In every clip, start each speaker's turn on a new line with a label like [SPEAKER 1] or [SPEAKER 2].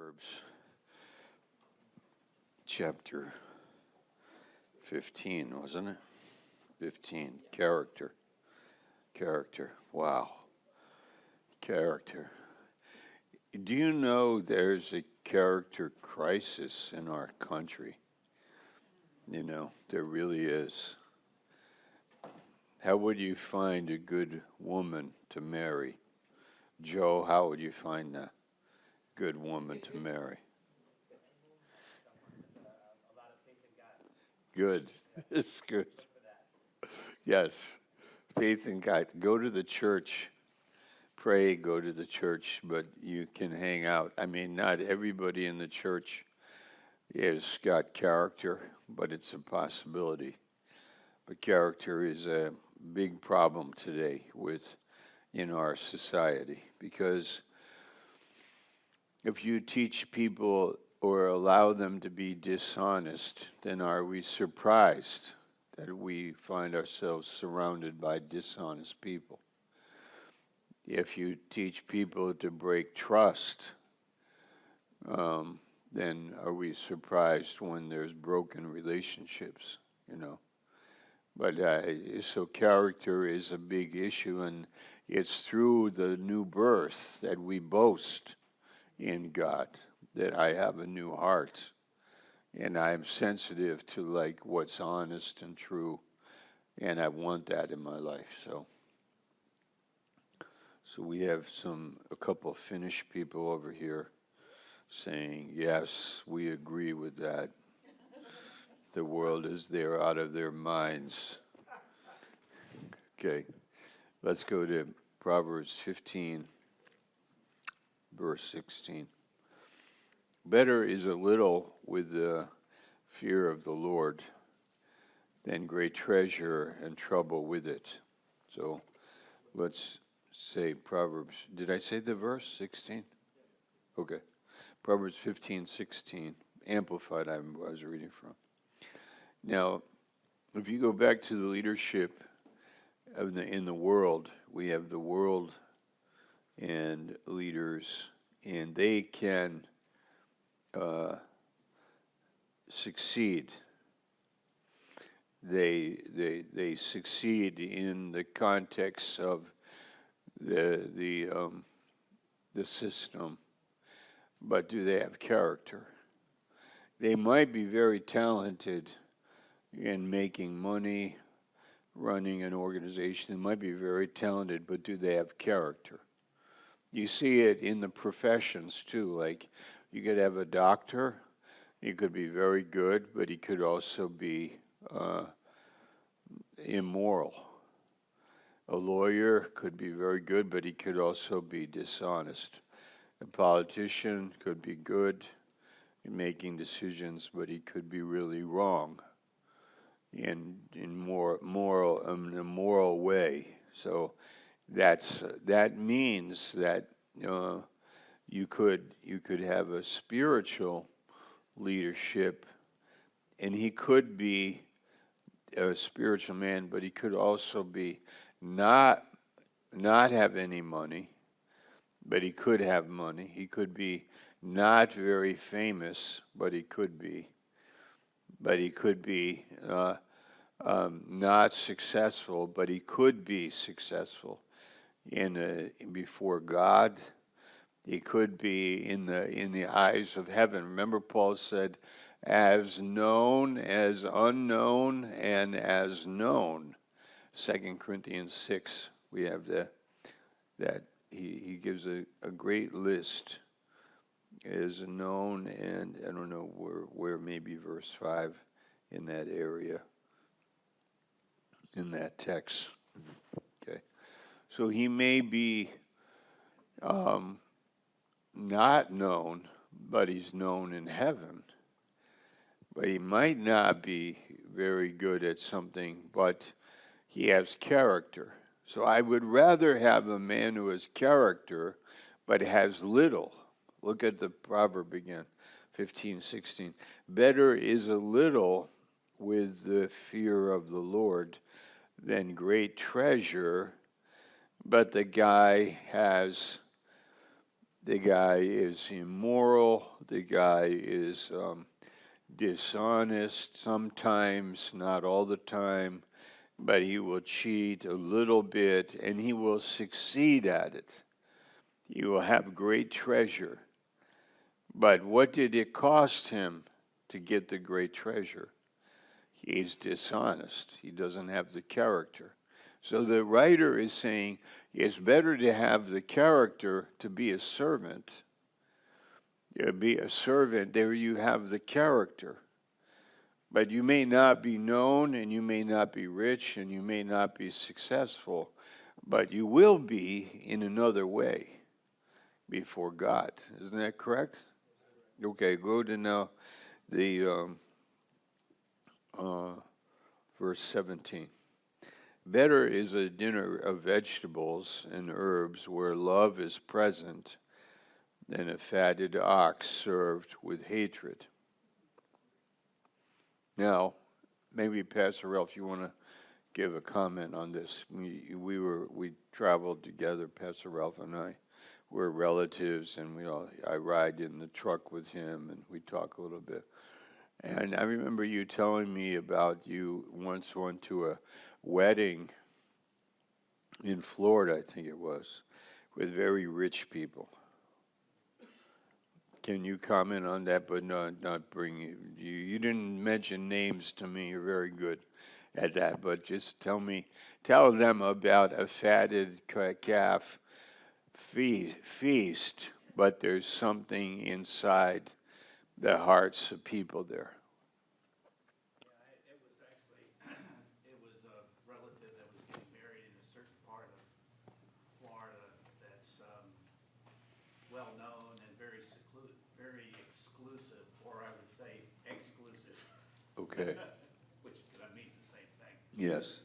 [SPEAKER 1] Proverbs chapter 15, wasn't it? 15. Character. Wow. Character. Do you know there's a character crisis in our country? You know, there really is. How would you find a good woman to marry? Joe, how would you find a good woman to marry? Good. It's good. Yes. Faith in God. Go to the church. Pray, go to the church, but you can hang out. I mean, not everybody in the church has got character, but it's a possibility. But character is a big problem today in our society, because if you teach people or allow them to be dishonest, then are we surprised that we find ourselves surrounded by dishonest people? If you teach people to break trust, then are we surprised when there's broken relationships, But so character is a big issue, and it's through the new birth that we boast in God, that I have a new heart, and I'm sensitive to what's honest and true, and I want that in my life. So we have a couple of Finnish people over here saying, yes, we agree with that. The world is there out of their minds. Okay, let's go to Proverbs 15, verse 16. Better is a little with the fear of the Lord than great treasure and trouble with it. So let's say Proverbs. Did I say the verse 16? Okay. Proverbs 15:16, Amplified I was reading from. Now, if you go back to the leadership in the world, we have the world and leaders, and they can succeed. They succeed in the context of the system, but do they have character? They might be very talented in making money, running an organization. They might be very talented, but do they have character? You see it in the professions too. Like, you could have a doctor, he could be very good, but he could also be immoral. A lawyer could be very good, but he could also be dishonest. A politician could be good in making decisions, but he could be really wrong in a moral way. So that means that you could have a spiritual leadership, and he could be a spiritual man, but he could also be not have any money, but he could have money. He could be not very famous, but he could be. But he could be not successful, but he could be successful before God. He could be in the eyes of heaven. Remember, Paul said, as known, as unknown, and as known. 2 Corinthians 6, we have that he gives a great list. Is known, and I don't know where maybe verse 5 in that area, in that text. Okay, so he may be not known, but he's known in heaven. But he might not be very good at something, but he has character. So I would rather have a man who has character, but has little. Look at the proverb again, 15:16. Better is a little with the fear of the Lord than great treasure, but the guy has The guy is immoral. The guy is dishonest sometimes, not all the time, but he will cheat a little bit and he will succeed at it. He will have great treasure. But what did it cost him to get the great treasure? He's dishonest. He doesn't have the character. So the writer is saying it's better to have the character to be a servant. You be a servant, there you have the character. But you may not be known, and you may not be rich, and you may not be successful, but you will be in another way before God. Isn't that correct? Okay, go to now the verse 17. Better is a dinner of vegetables and herbs where love is present than a fatted ox served with hatred. Now, maybe Pastor Ralph, you want to give a comment on this. We traveled together, Pastor Ralph and I. We're relatives, and I ride in the truck with him, and we talk a little bit. And I remember you telling me about you once went to a wedding in Florida, I think it was, with very rich people. Can you comment on that, but not bring you? You didn't mention names to me. You're very good at that, but just tell them about a fatted calf feast, but there's something inside the hearts of people there.
[SPEAKER 2] It was a relative that was getting married in a certain part of Florida that's well known and very exclusive, or I would say exclusive.
[SPEAKER 1] Okay.
[SPEAKER 2] Which means the same thing.
[SPEAKER 1] Yes.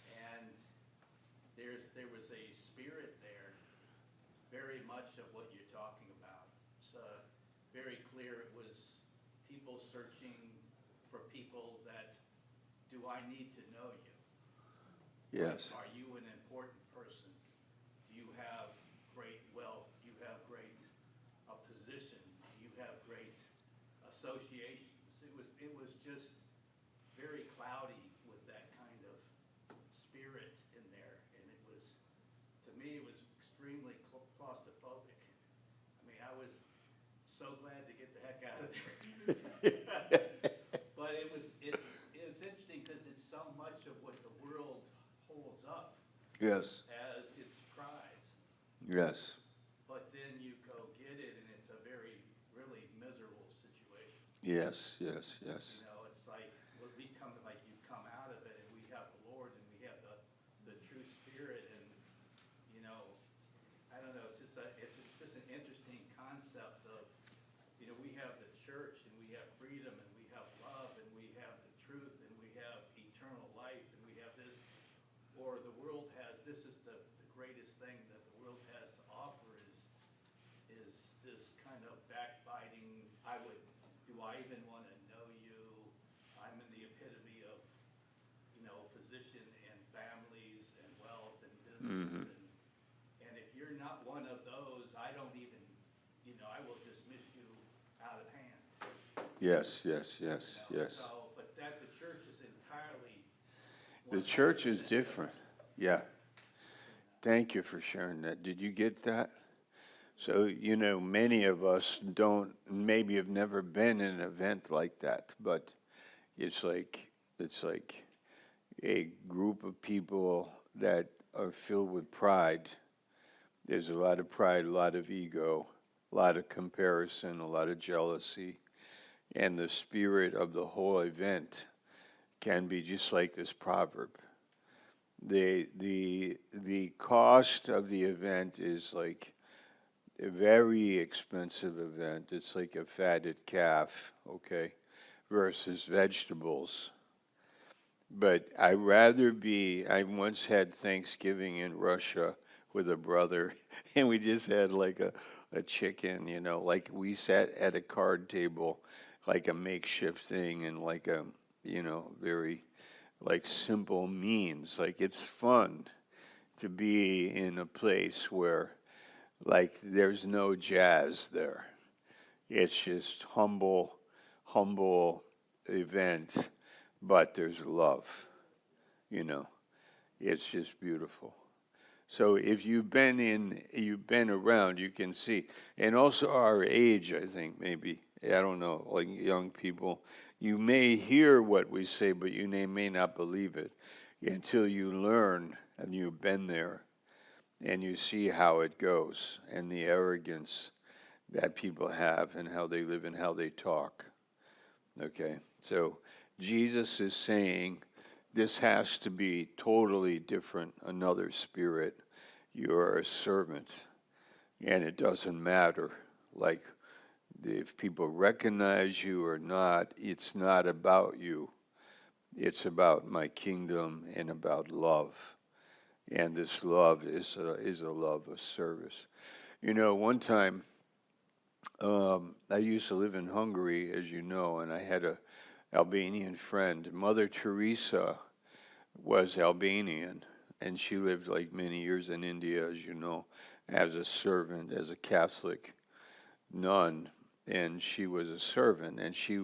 [SPEAKER 2] And there was a spirit there, very much of what you're talking about. It's very clear. It was people searching for people that, do I need to know you?
[SPEAKER 1] Yes.
[SPEAKER 2] Are you an important person? Do you have great wealth? Do you have great position? Do you have great associations? It was just very cloudy with that kind of spirit in there, and it was, to me, it was extremely claustrophobic. I mean, I was so glad to get the heck out of there. But it's interesting because it's so much of what the world holds up.
[SPEAKER 1] Yes.
[SPEAKER 2] As its prize.
[SPEAKER 1] Yes.
[SPEAKER 2] But then you go get it, and it's a really miserable situation.
[SPEAKER 1] Yes, yes, yes.
[SPEAKER 2] You know, it's like you come out of it, and we have the Lord, and we have the true Spirit, and I don't know. It's just an interesting concept of, we have the church, and we have freedom, and we have love, and we have the truth, and we have eternal life, and we have this, or the world has. This is the greatest thing that the world has to offer is this kind of backbiting. Do I even want to know you? I'm in the epitome of, position and families and wealth and business.
[SPEAKER 1] Mm-hmm.
[SPEAKER 2] And if you're not one of those, I don't even, I will dismiss you out of hand.
[SPEAKER 1] Yes, yes, yes, yes.
[SPEAKER 2] So, but the church is entirely.
[SPEAKER 1] The church is different. Yeah. Thank you for sharing that. Did you get that? So, many of us maybe have never been in an event like that, but it's like a group of people that are filled with pride. There's a lot of pride, a lot of ego, a lot of comparison, a lot of jealousy, and the spirit of the whole event can be just like this proverb. The cost of the event is like a very expensive event. It's like a fatted calf, okay, versus vegetables. But I once had Thanksgiving in Russia with a brother, and we just had like a chicken, like we sat at a card table, like a makeshift thing, and like a, very like simple means. Like it's fun to be in a place where Like there's no jazz there. It's just humble event, but there's love, you know. It's just beautiful. So if you've been around, you can see. And also our age, I think, maybe, I don't know, like young people, you may hear what we say, but you may not believe it until you learn and you've been there and you see how it goes and the arrogance that people have and how they live and how they talk. Okay? So Jesus is saying this has to be totally different, another spirit. You are a servant, and it doesn't matter. Like, if people recognize you or not, it's not about you. It's about my kingdom and about love. And this love is a love of service. You know, one time, I used to live in Hungary, as you know, and I had a Albanian friend. Mother Teresa was Albanian, and she lived like many years in India, as you know, as a servant, as a Catholic nun, and she was a servant, and she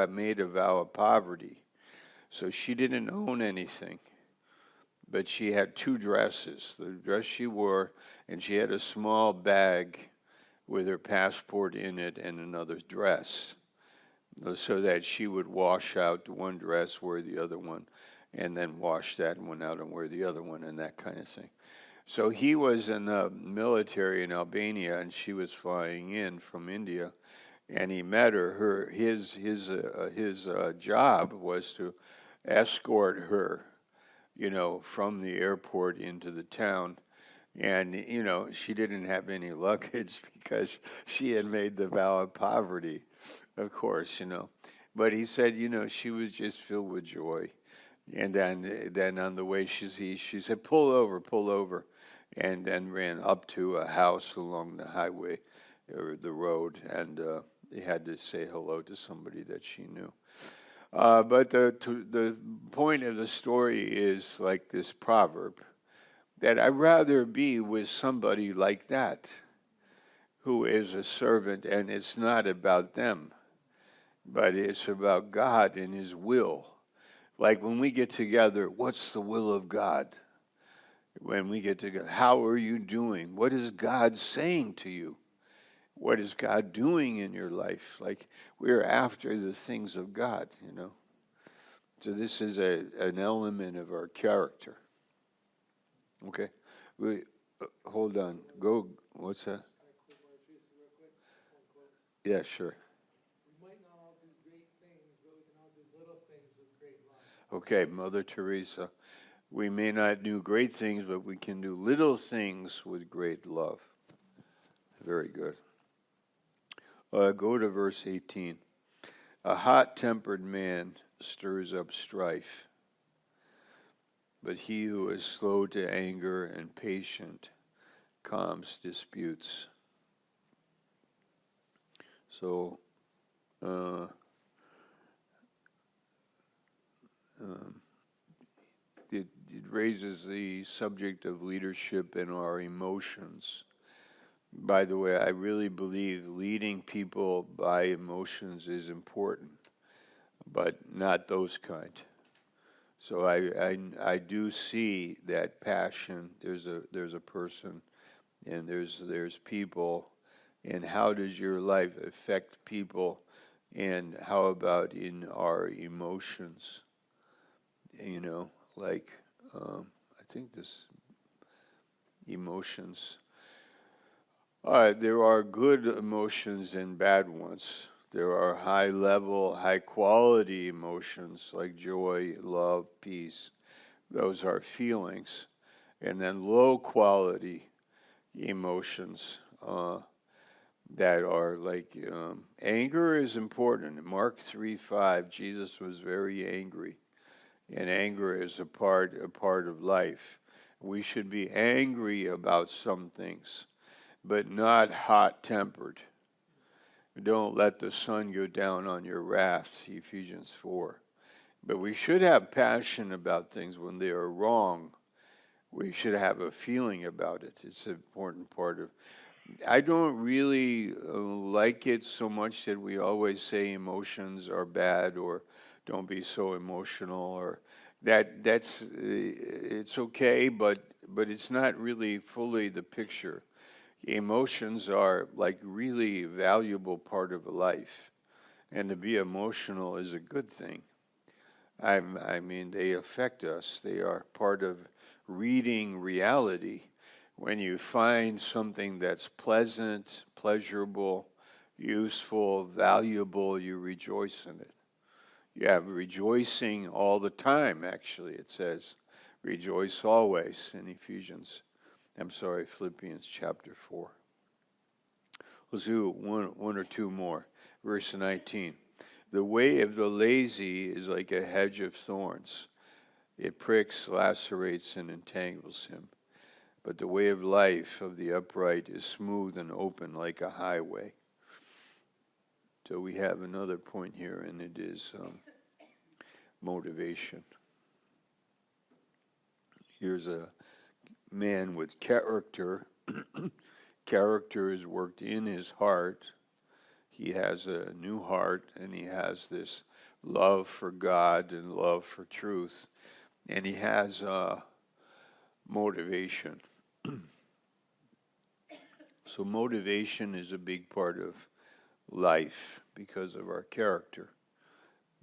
[SPEAKER 1] made a vow of poverty. So she didn't own anything, but she had two dresses. The dress she wore, and she had a small bag with her passport in it and another dress, so that she would wash out the one dress, wear the other one, and then wash that one out and wear the other one, and that kind of thing. So he was in the military in Albania, and she was flying in from India, and he met her. His job was to escort her, you know, from the airport into the town. And, you know, she didn't have any luggage because she had made the vow of poverty, of course, you know. But he said, you know, she was just filled with joy. And then on the way, she said, pull over, and then ran up to a house along the highway or the road, and he had to say hello to somebody that she knew. But the point of the story is like this proverb, that I'd rather be with somebody like that, who is a servant, and it's not about them, but it's about God and His will. Like when we get together, what's the will of God? When we get together, how are you doing? What is God saying to you? What is God doing in your life? Like we're after the things of God, you know. So this is an element of our character. Okay, hold on. Go. What's that? Yeah, sure.
[SPEAKER 3] We might not all do great things, but we can all do little things with great love.
[SPEAKER 1] Okay, Mother Teresa. We may not do great things, but we can do little things with great love. Very good. Go to verse 18. A hot-tempered man stirs up strife, but he who is slow to anger and patient calms disputes. So, it raises the subject of leadership and our emotions. By the way, I really believe leading people by emotions is important, but not those kind. So I do see that passion. There's a person, and there's people, and how does your life affect people, and how about in our emotions? You know, like I think this emotions. There are good emotions and bad ones. There are high level, high quality emotions like joy, love, peace. Those are feelings. And then low quality emotions that are like anger is important. In Mark 3:5, Jesus was very angry. And anger is a part of life. We should be angry about some things, but not hot-tempered. Don't let the sun go down on your wrath, Ephesians 4. But we should have passion about things when they are wrong. We should have a feeling about it. It's an important part of I don't really like it so much that we always say emotions are bad or don't be so emotional or that's it's okay, but it's not really fully the picture. Emotions are like really valuable part of life, and to be emotional is a good thing. I mean, they affect us. They are part of reading reality. When you find something that's pleasant, pleasurable, useful, valuable, you rejoice in it. You have rejoicing all the time, actually, it says. Rejoice always in Philippians chapter 4. Let's do one or two more. Verse 19. The way of the lazy is like a hedge of thorns. It pricks, lacerates, and entangles him. But the way of life of the upright is smooth and open like a highway. So we have another point here, and it is motivation. Here's a man with character. Character is worked in his heart. He has a new heart, and he has this love for God and love for truth. And he has motivation. So motivation is a big part of life because of our character.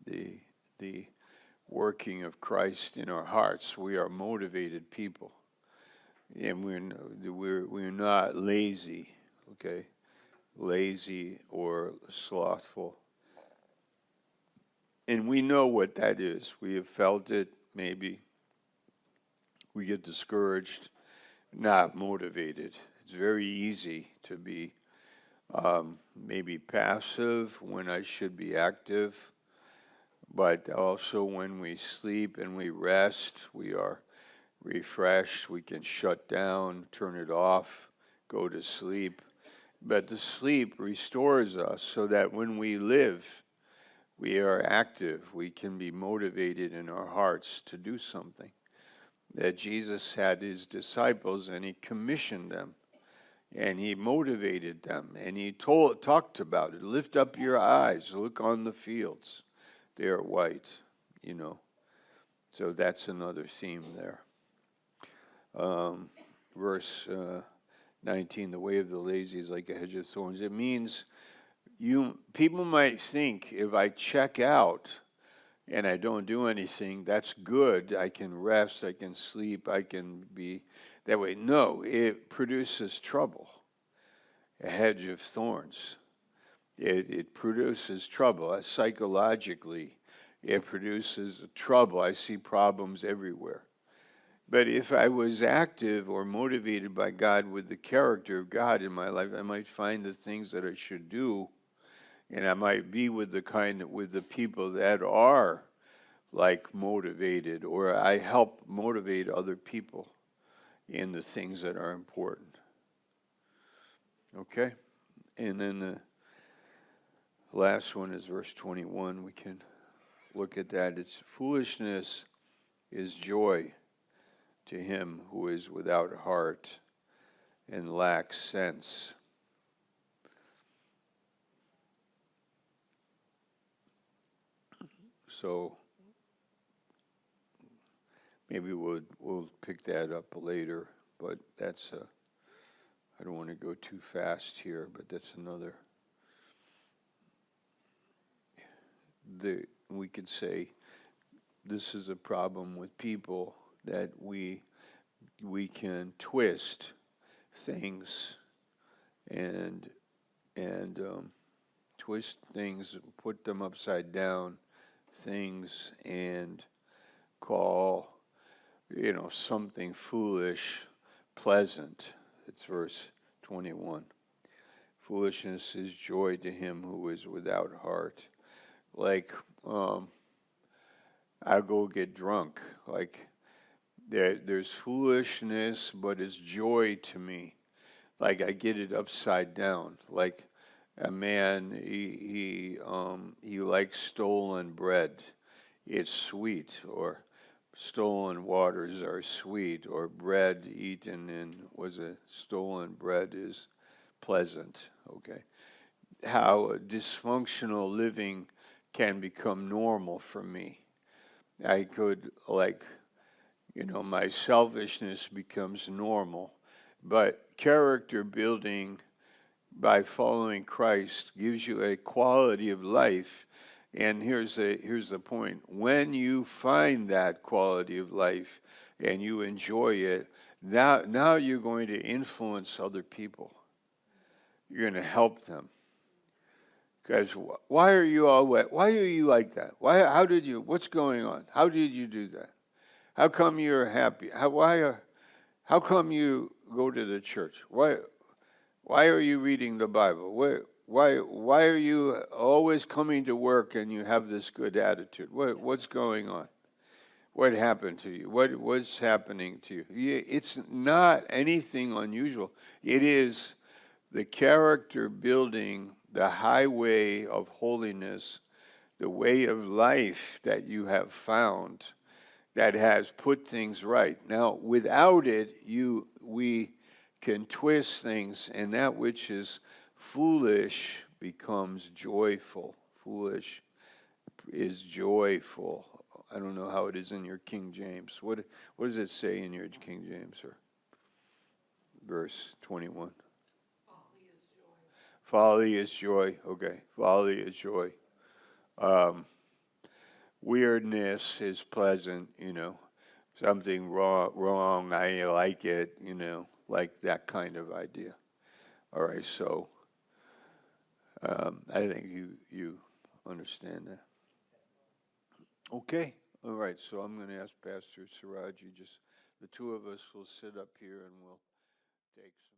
[SPEAKER 1] The working of Christ in our hearts. We are motivated people. And we're not lazy, okay? Lazy or slothful. And we know what that is. We have felt it, maybe. We get discouraged, not motivated. It's very easy to be maybe passive when I should be active, but also when we sleep and we rest, we are refreshed. We can shut down, turn it off, go to sleep. But the sleep restores us so that when we live, we are active. We can be motivated in our hearts to do something. That Jesus had his disciples and he commissioned them and he motivated them and he talked about it. Lift up your eyes, look on the fields. They are white, you know. So that's another theme there. Verse 19, the way of the lazy is like a hedge of thorns. It means people might think if I check out and I don't do anything, that's good. I can rest, I can sleep, I can be that way. No, it produces trouble. A hedge of thorns. It produces trouble. Psychologically, it produces trouble. I see problems everywhere. But if I was active or motivated by God with the character of God in my life, I might find the things that I should do, and I might be with the people that are like motivated, or I help motivate other people in the things that are important. Okay? And then the last one is verse 21. We can look at that. It's foolishness is joy to him who is without heart and lacks sense. So maybe we'll pick that up later, but that's I don't want to go too fast here, but that's another. We could say this is a problem with people that we can twist things and twist things, put them upside down, things, and call something foolish pleasant. It's verse 21. Foolishness is joy to him who is without heart. Like I go get drunk. Like there's foolishness, but it's joy to me. Like I get it upside down. Like a man, he likes stolen bread. It's sweet, or stolen waters are sweet, or bread eaten in stolen bread is pleasant, okay? How dysfunctional living can become normal for me. I could, like, my selfishness becomes normal, but character building by following Christ gives you a quality of life. And here's the point. When you find that quality of life and you enjoy it, now you're going to influence other people. You're going to help them. Because why are you all wet? Why are you like that? How did you? What's going on? How did you do that? How come you're happy? How come you go to the church? Why are you reading the Bible? Why are you always coming to work and you have this good attitude? What's going on? What happened to you? What's happening to you? It's not anything unusual. It is the character building, the highway of holiness, the way of life that you have found that has put things right. Now, without it, we can twist things, and that which is foolish becomes joyful. Foolish is joyful. I don't know how it is in your King James. What does it say in your King James, sir? Verse 21. Folly is joy. Okay, folly is joy. Weirdness is pleasant, something wrong, I like it, like that kind of idea. All right, so I think you understand that. Okay, all right, so I'm going to ask Pastor Siraj, the two of us will sit up here and we'll take some.